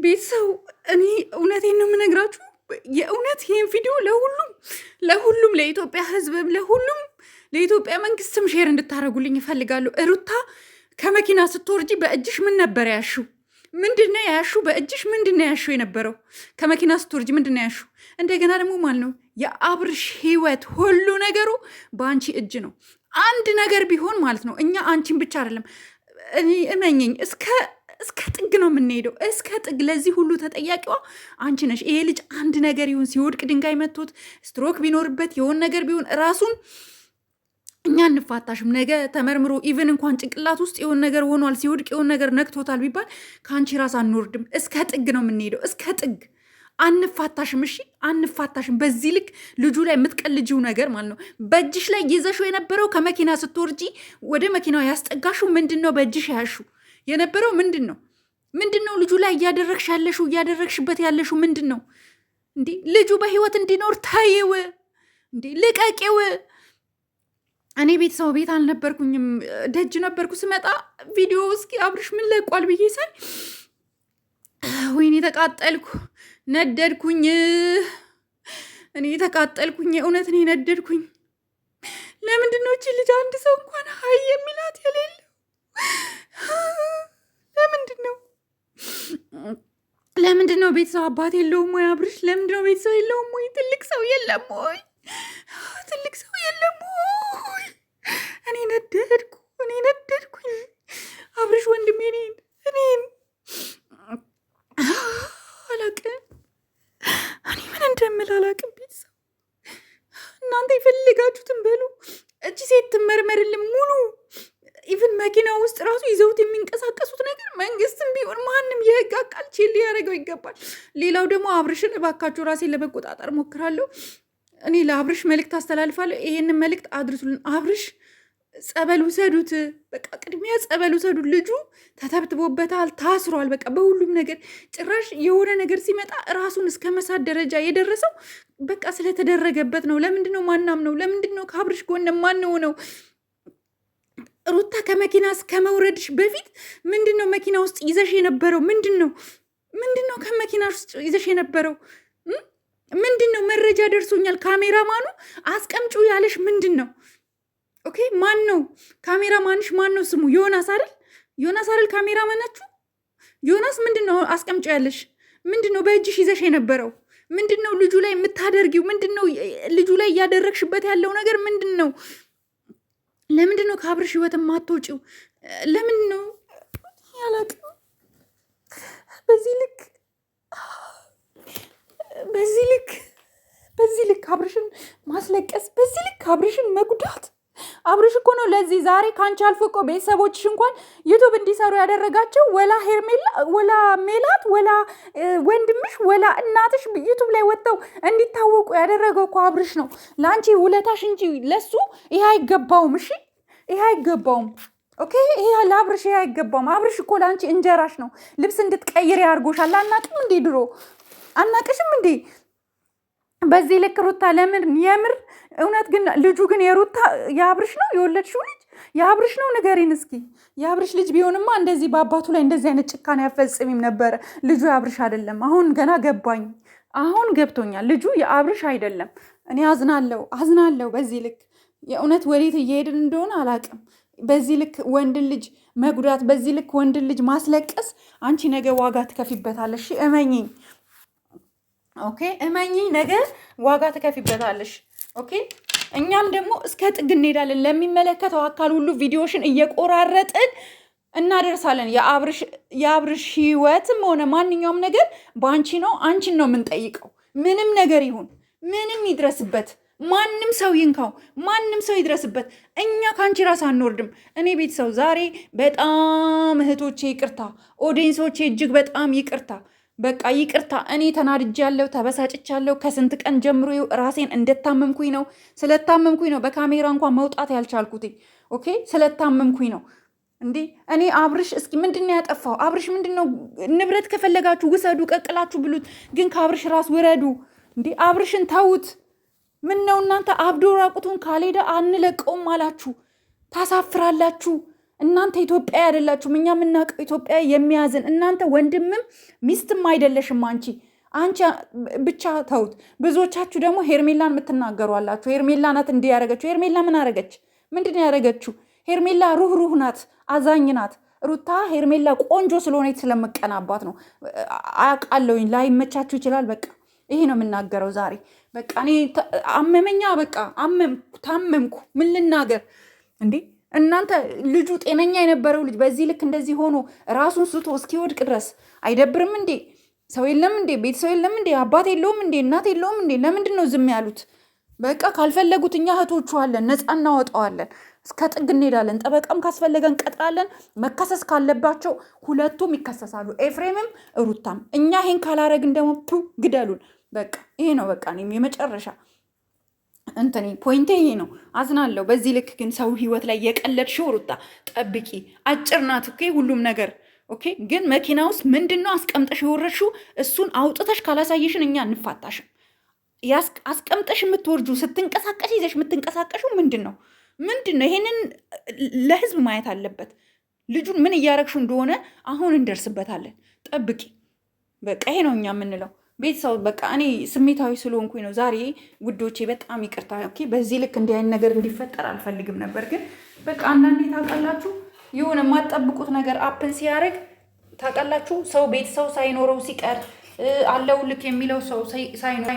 ቤተሰው እኔ እውነቴን ነው የምነግራችሁ። የእውነት ይህን ቪዲዮ ለሁሉም ለኢትዮጵያ ሕዝብ ለኢትዮጵያ መንግስትም ሼር እንድታደርጉልኝ ይፈልጋሉ። ሩታ ከመኪና ስትወርጂ በእጅሽ ምን ነበር ያሹ? ምንድነው ያሹ? በእጅሽ ምንድነው ያሹ የነበረው? ከመኪና ስትወርጂ ምንድነው ያሹ? እንደገና ደግሞ ማለት ነው የአብርሽ ህይወት ሁሉ ነገሩ በአንቺ እጅ ነው። አንድ ነገር ቢሆን ማለት ነው እኛ አንቺን ብቻ አይደለም እኔ እመኘኝ እስከ ጥግ ነው የምንሄደው፣ እስከ ጥግ። ለዚህ ሁሉ ተጠያቂዋ አንቺ ነሽ። ይሄ ልጅ አንድ ነገር ይሁን ሲወድቅ ድንጋይ መቶት ስትሮክ ቢኖርበት የሆን ነገር ቢሆን ራሱን እኛ እንፋታሽም። ነገ ተመርምሮ ኢቨን እንኳን ጭንቅላት ውስጥ የሆን ነገር ሆኗል ሲወድቅ የሆን ነገር ነክቶታል ቢባል ከአንቺ ራስ አንወርድም። እስከ ጥግ ነው የምንሄደው፣ እስከ ጥግ። አንፋታሽም። እሺ አንፋታሽም። በዚህ ልክ ልጁ ላይ የምትቀልጂው ነገር ማለት ነው። በእጅሽ ላይ ይዘሽው የነበረው ከመኪና ስትወርጂ ወደ መኪናው ያስጠጋሽው ምንድን ነው? በእጅሽ ያሹ የነበረው ምንድን ነው? ምንድን ነው ልጁ ላይ እያደረግሽበት ያለሽው ምንድን ነው? እንዴ ልጁ በህይወት እንዲኖር ታይው እንዴ ልቀቂው። እኔ ቤተሰቡ ቤት አልነበርኩኝም፣ ደጅ ነበርኩ። ስመጣ ቪዲዮ እስኪ አብርሽ ምን ለቋል ብዬ ሳይ ወይኔ ተቃጠልኩ፣ ነደድኩኝ። እኔ ተቃጠልኩኝ፣ እውነት እኔ ነደድኩኝ። ለምንድን ነው እቺ ልጅ አንድ ሰው እንኳን ሀይ የሚላት የሌለው? ለምንድን ነው ቤተሰብ አባት የለውም ወይ አብርሽ? ለምንድን ነው ቤተሰብ የለውም ወይ? ትልቅ ሰው የለም ወይ? ትልቅ ሰው የለም ወይ? እኔ ነደድኩኝ። አብርሽ ወንድሜ እኔን አላቅም። እኔ ምን እንደምል አላቅም። ቤተሰብ እናንተ የፈልጋችሁትን በሉ። እቺ ሴት ትመርመርልን ሙሉ ኢቭን መኪና ውስጥ ራሱ ይዘውት የሚንቀሳቀሱት ነገር መንግስትም ቢሆን ማንም የህግ አካል ቼል ሊያደርገው ይገባል። ሌላው ደግሞ አብርሽን እባካችሁ ራሴን ለመቆጣጠር ሞክራለሁ። እኔ ለአብርሽ መልእክት አስተላልፋለሁ። ይሄንን መልእክት አድርሱልን። አብርሽ ጸበል ውሰዱት፣ በቃ ቅድሚያ ጸበል ውሰዱት። ልጁ ተተብትቦበታል፣ ታስሯል። በቃ በሁሉም ነገር ጭራሽ የሆነ ነገር ሲመጣ ራሱን እስከ መሳት ደረጃ የደረሰው በቃ ስለተደረገበት ነው። ለምንድን ነው ማናም ነው? ለምንድን ነው ከአብርሽ ጎን ማንሆነው ነው? ሩታ ከመኪና እስከ መውረድሽ በፊት ምንድን ነው መኪና ውስጥ ይዘሽ የነበረው? ምንድን ነው ከመኪና ውስጥ ይዘሽ የነበረው? ምንድን ነው? መረጃ ደርሶኛል። ካሜራማኑ አስቀምጩ ያለሽ ምንድን ነው? ኦኬ፣ ማን ነው ካሜራማንሽ? ማን ነው ስሙ? ዮናስ አይደል ካሜራማናችሁ? ዮናስ ምንድን ነው አስቀምጩ ያለሽ? ምንድን ነው በእጅሽ ይዘሽ የነበረው? ምንድን ነው ልጁ ላይ የምታደርጊው? ምንድን ነው ልጁ ላይ እያደረግሽበት ያለው ነገር ምንድን ነው? ለምንድን ነው ከአብርሽ ህይወት የማትወጪው? ለምንድን ነው ያላቅም? በዚህ ልክ አብርሽን ማስለቀስ፣ በዚህ ልክ አብርሽን መጉዳት። አብርሽ እኮ ነው ለዚህ ዛሬ ካንቺ አልፎ እኮ ቤተሰቦችሽ እንኳን ዩቱብ እንዲሰሩ ያደረጋቸው። ወላ ሄርሜላ፣ ወላ ሜላት፣ ወላ ወንድምሽ፣ ወላ እናትሽ ዩቱብ ላይ ወጥተው እንዲታወቁ ያደረገው እኮ አብርሽ ነው። ለአንቺ ውለታሽ እንጂ ለሱ ይሄ አይገባውም። እሺ ይሄ አይገባውም። ኦኬ ይሄ ለአብርሽ ይሄ አይገባውም። አብርሽ እኮ ለአንቺ እንጀራሽ ነው። ልብስ እንድትቀይር ያርጎሻል። አናቅም እንዴ? ድሮ አናቅሽም እንዴ? በዚህ ልክ ሩታ ለምን? የምር እውነት ግን ልጁ ግን የሩታ የአብርሽ ነው? የወለድሽው ልጅ የአብርሽ ነው? ንገሪን እስኪ። የአብርሽ ልጅ ቢሆንማ እንደዚህ በአባቱ ላይ እንደዚህ አይነት ጭካኔ ያፈጽምም ነበረ። ልጁ የአብርሽ አይደለም። አሁን ገና ገባኝ። አሁን ገብቶኛል። ልጁ የአብርሽ አይደለም። እኔ አዝናለሁ በዚህ ልክ። የእውነት ወዴት እየሄድን እንደሆነ አላቅም። በዚህ ልክ ወንድን ልጅ መጉዳት፣ በዚህ ልክ ወንድን ልጅ ማስለቀስ፣ አንቺ ነገ ዋጋ ትከፊበታለሽ። እመኚኝ። ኦኬ እመኚኝ፣ ነገ ዋጋ ትከፊበታለሽ። ኦኬ እኛም ደግሞ እስከ ጥግ እንሄዳለን። ለሚመለከተው አካል ሁሉ ቪዲዮሽን እየቆራረጥን እናደርሳለን። የአብርሽ ህይወትም ሆነ ማንኛውም ነገር በአንቺ ነው። አንቺን ነው የምንጠይቀው። ምንም ነገር ይሁን፣ ምንም ይድረስበት፣ ማንም ሰው ይንካው፣ ማንም ሰው ይድረስበት፣ እኛ ከአንቺ ራስ አንወርድም። እኔ ቤተሰብ ዛሬ በጣም እህቶቼ ይቅርታ፣ ኦዲየንሶቼ እጅግ በጣም ይቅርታ። በቃ ይቅርታ። እኔ ተናድጃለሁ፣ ተበሳጭቻለሁ። ከስንት ቀን ጀምሮ ራሴን እንደታመምኩኝ ነው። ስለታመምኩኝ ነው በካሜራ እንኳን መውጣት ያልቻልኩት። ኦኬ ስለታመምኩኝ ነው። እንዴ እኔ አብርሽ እስኪ ምንድን ነው ያጠፋው? አብርሽ ምንድን ነው? ንብረት ከፈለጋችሁ ውሰዱ፣ ቀቅላችሁ ብሉት፣ ግን ከአብርሽ ራስ ውረዱ። እንዴ አብርሽን ተዉት። ምን ነው እናንተ አብዶ ራቁቱን ካልሄደ አንለቀውም አላችሁ። ታሳፍራላችሁ። እናንተ ኢትዮጵያ አይደላችሁም። እኛ የምናውቀው ኢትዮጵያ የሚያዝን እናንተ ወንድምም ሚስትም አይደለሽም አንቺ ብቻ ተውት። ብዙዎቻችሁ ደግሞ ሄርሜላን የምትናገሩ አላችሁ። ሄርሜላ ናት እንዲህ ያደረገችው። ሄርሜላ ምን አረገች? ምንድን ነው ያደረገችው? ሄርሜላ ሩህ ናት፣ አዛኝ ናት። ሩታ ሄርሜላ ቆንጆ ስለሆነች ስለምቀናባት ነው። አውቃለሁኝ፣ ላይመቻችሁ ይችላል። በቃ ይሄ ነው የምናገረው ዛሬ። በቃ እኔ አመመኛ፣ በቃ ታመምኩ። ምን ልናገር እንዴ? እናንተ ልጁ ጤነኛ የነበረው ልጅ በዚህ ልክ እንደዚህ ሆኖ ራሱን ስቶ እስኪወድቅ ድረስ አይደብርም እንዴ? ሰው የለም እንዴ? ቤተሰብ የለም እንዴ? አባት የለውም እንዴ? እናት የለውም እንዴ? ለምንድን ነው ዝም ያሉት? በቃ ካልፈለጉት እኛ እህቶቹ አለን፣ ነፃ እናወጣዋለን፣ እስከ ጥግ እንሄዳለን። ጠበቃም ካስፈለገን ቀጥራለን። መከሰስ ካለባቸው ሁለቱም ይከሰሳሉ፣ ኤፍሬምም ሩታም። እኛ ይሄን ካላረግን ደግሞ ግደሉን። በቃ ይሄ ነው በቃ እኔም የመጨረሻ እንትኔ ፖይንቴ ይሄ ነው። አዝናለሁ። በዚህ ልክ ግን ሰው ህይወት ላይ የቀለድሽው ሩታ ጠብቂ። አጭር ናት ኦኬ፣ ሁሉም ነገር ኦኬ። ግን መኪና ውስጥ ምንድን ነው አስቀምጠሽ የወረድሽው? እሱን አውጥተሽ ካላሳየሽን እኛ እንፋታሽም። አስቀምጠሽ የምትወርጁ ስትንቀሳቀሽ ይዘሽ የምትንቀሳቀሹ ምንድን ነው? ይሄንን ለህዝብ ማየት አለበት። ልጁን ምን እያረግሹ እንደሆነ አሁን እንደርስበታለን። ጠብቂ። በቃ ይሄ ነው እኛ የምንለው። ቤተሰብ በቃ እኔ ስሜታዊ ስለሆንኩኝ ነው ዛሬ ውዶቼ፣ በጣም ይቅርታ። ኦኬ፣ በዚህ ልክ እንዲህ አይነት ነገር እንዲፈጠር አልፈልግም ነበር፣ ግን በቃ አንዳንዴ ታውቃላችሁ የሆነ የማትጠብቁት ነገር አፕን ሲያደርግ ታውቃላችሁ፣ ሰው ቤተሰብ ሳይኖረው ሲቀር አለው ልክ የሚለው ሰው ሳይኖር